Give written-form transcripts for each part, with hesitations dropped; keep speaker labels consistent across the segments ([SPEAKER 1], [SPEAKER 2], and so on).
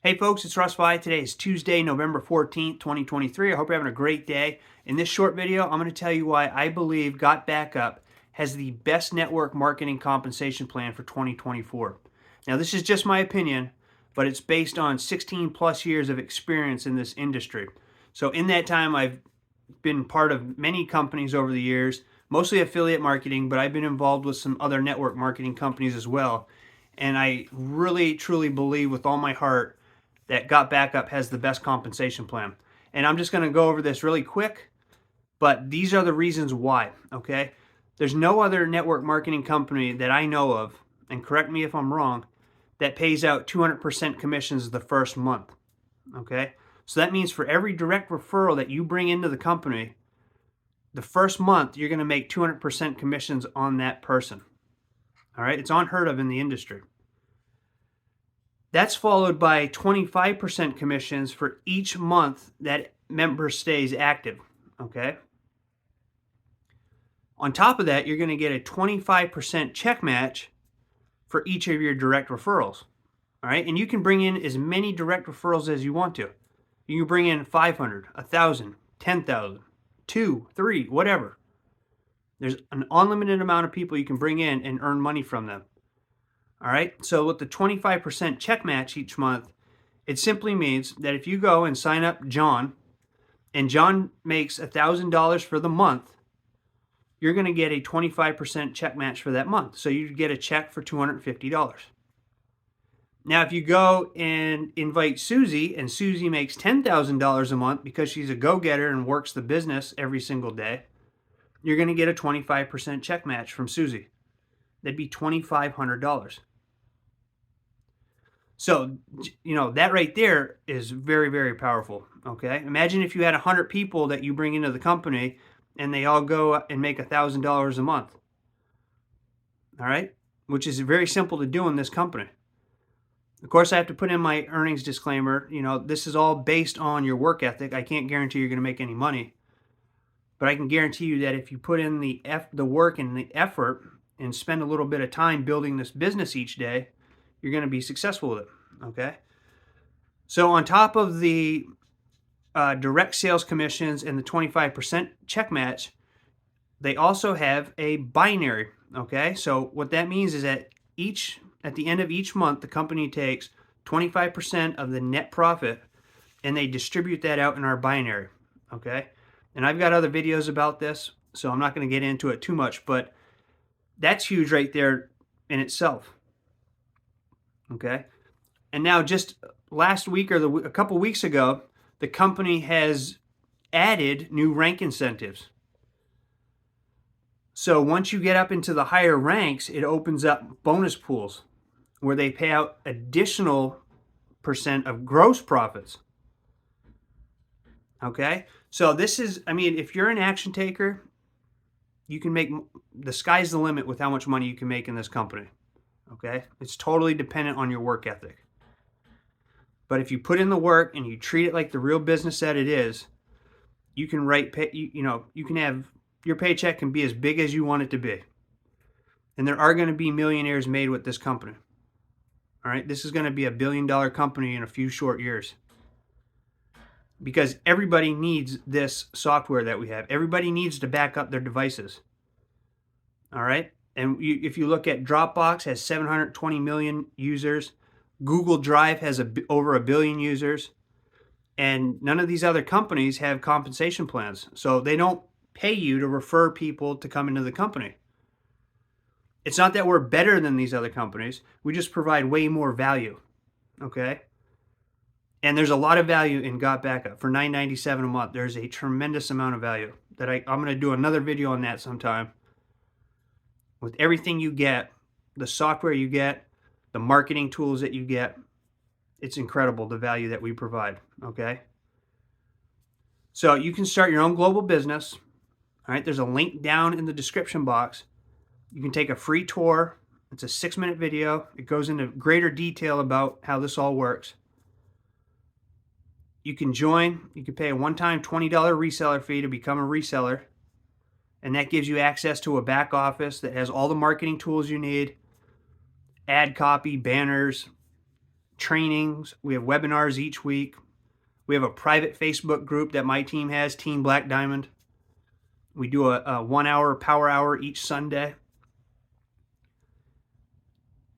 [SPEAKER 1] Hey folks, it's Russ. Today is Tuesday, November 14th, 2023. I hope you're having a great day. In this short video, I'm going to tell you why I believe Got Backup has the best network marketing compensation plan for 2024. Now, this is just my opinion, but it's based on 16 plus years of experience in this industry. So in that time, I've been part of many companies over the years, mostly affiliate marketing, but I've been involved with some other network marketing companies as well. And I really, truly believe with all my heart that Got Backup has the best compensation plan. And I'm just going to go over this really quick, but these are the reasons why, okay? There's no other network marketing company that I know of, and correct me if I'm wrong, that pays out 200% commissions the first month, okay? So that means for every direct referral that you bring into the company, the first month you're going to make 200% commissions on that person. All right, it's unheard of in the industry. That's followed by 25% commissions for each month that member stays active, okay? On top of that, you're going to get a 25% check match for each of your direct referrals, all right? And you can bring in as many direct referrals as you want to. You can bring in 500, 1,000, 10,000, 2, 3, whatever. There's an unlimited amount of people you can bring in and earn money from them. All right, so with the 25% check match each month, it simply means that if you go and sign up John, and John makes $1,000 for the month, you're going to get a 25% check match for that month. So you get a check for $250. Now, if you go and invite Susie, and Susie makes $10,000 a month because she's a go-getter and works the business every single day, you're going to get a 25% check match from Susie. That'd be $2,500. So, that right there is very, very powerful, okay? Imagine if you had 100 people that you bring into the company and they all go and make $1,000 a month, all right? Which is very simple to do in this company. Of course, I have to put in my earnings disclaimer. This is all based on your work ethic. I can't guarantee you're going to make any money, but I can guarantee you that if you put in the work and the effort and spend a little bit of time building this business each day, you're going to be successful with it, okay? So on top of the direct sales commissions and the 25% check match, they also have a binary, okay? So what that means is that at the end of each month, the company takes 25% of the net profit and they distribute that out in our binary, okay? And I've got other videos about this, so I'm not going to get into it too much, but that's huge right there in itself. Okay. And now just last week or a couple weeks ago, the company has added new rank incentives. So once you get up into the higher ranks, it opens up bonus pools where they pay out additional percent of gross profits. Okay. So this is, if you're an action taker, you can make, the sky's the limit with how much money you can make in this company. Okay? It's totally dependent on your work ethic. But if you put in the work and you treat it like the real business that it is, you can you can have, your paycheck can be as big as you want it to be. And there are going to be millionaires made with this company. All right? This is going to be $1 billion company in a few short years. Because everybody needs this software that we have. Everybody needs to back up their devices. All right? And if you look at Dropbox, has 720 million users. Google Drive has over 1 billion users. And none of these other companies have compensation plans. So they don't pay you to refer people to come into the company. It's not that we're better than these other companies. We just provide way more value. Okay? And there's a lot of value in Got Backup. For $9.97 a month, there's a tremendous amount of value that I'm going to do another video on that sometime. With everything you get, the software you get, the marketing tools that you get, it's incredible the value that we provide, okay? So you can start your own global business. All right, there's a link down in the description box. You can take a free tour. It's a 6-minute video. It goes into greater detail about how this all works. You can join. You can pay a one-time $20 reseller fee to become a reseller. And that gives you access to a back office that has all the marketing tools you need, ad copy, banners, trainings. We have webinars each week. We have a private Facebook group that my team has, Team Black Diamond. We do a 1 hour power hour each Sunday.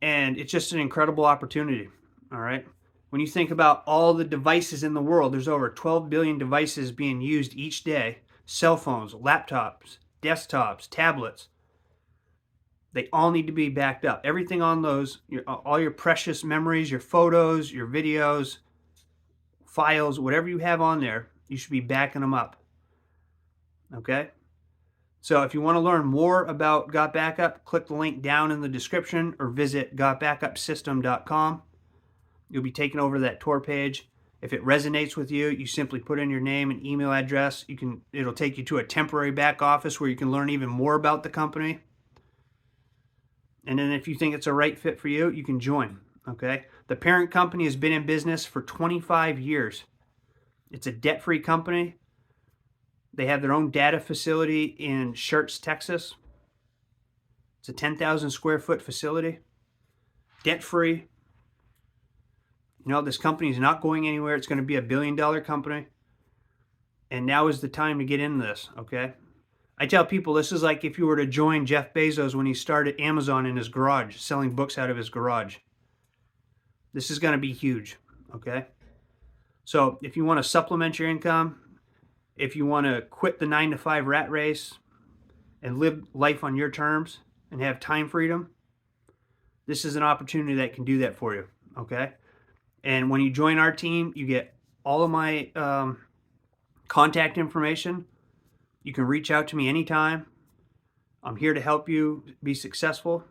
[SPEAKER 1] And it's just an incredible opportunity, all right? When you think about all the devices in the world, there's over 12 billion devices being used each day. Cell phones, laptops, desktops, tablets. They all need to be backed up. Everything on those, all your precious memories, your photos, your videos, files, whatever you have on there, you should be backing them up. Okay? So if you want to learn more about Got Backup, click the link down in the description or visit gotbackupsystem.com. You'll be taken over to that tour page. If it resonates with you, you simply put in your name and email address. It'll take you to a temporary back office where you can learn even more about the company. And then if you think it's a right fit for you, you can join. Okay? The parent company has been in business for 25 years. It's a debt-free company. They have their own data facility in Schertz, Texas. It's a 10,000 square foot facility. Debt-free. You know, this company is not going anywhere. It's going to be a $1 billion company. And now is the time to get into this, okay? I tell people this is like if you were to join Jeff Bezos when he started Amazon in his garage, selling books out of his garage. This is going to be huge, okay? So if you want to supplement your income, if you want to quit the 9-to-5 rat race and live life on your terms and have time freedom, this is an opportunity that can do that for you, okay? And when you join our team, you get all of my contact information. You can reach out to me anytime. I'm here to help you be successful,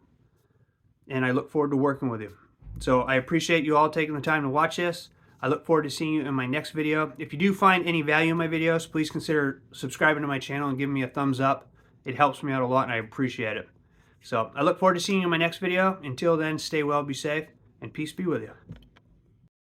[SPEAKER 1] and I look forward to working with you. So I appreciate you all taking the time to watch this. I look forward to seeing you in my next video. If you do find any value in my videos, please consider subscribing to my channel and giving me a thumbs up. It helps me out a lot, and I appreciate it. So I look forward to seeing you in my next video. Until then, stay well, be safe, and peace be with you.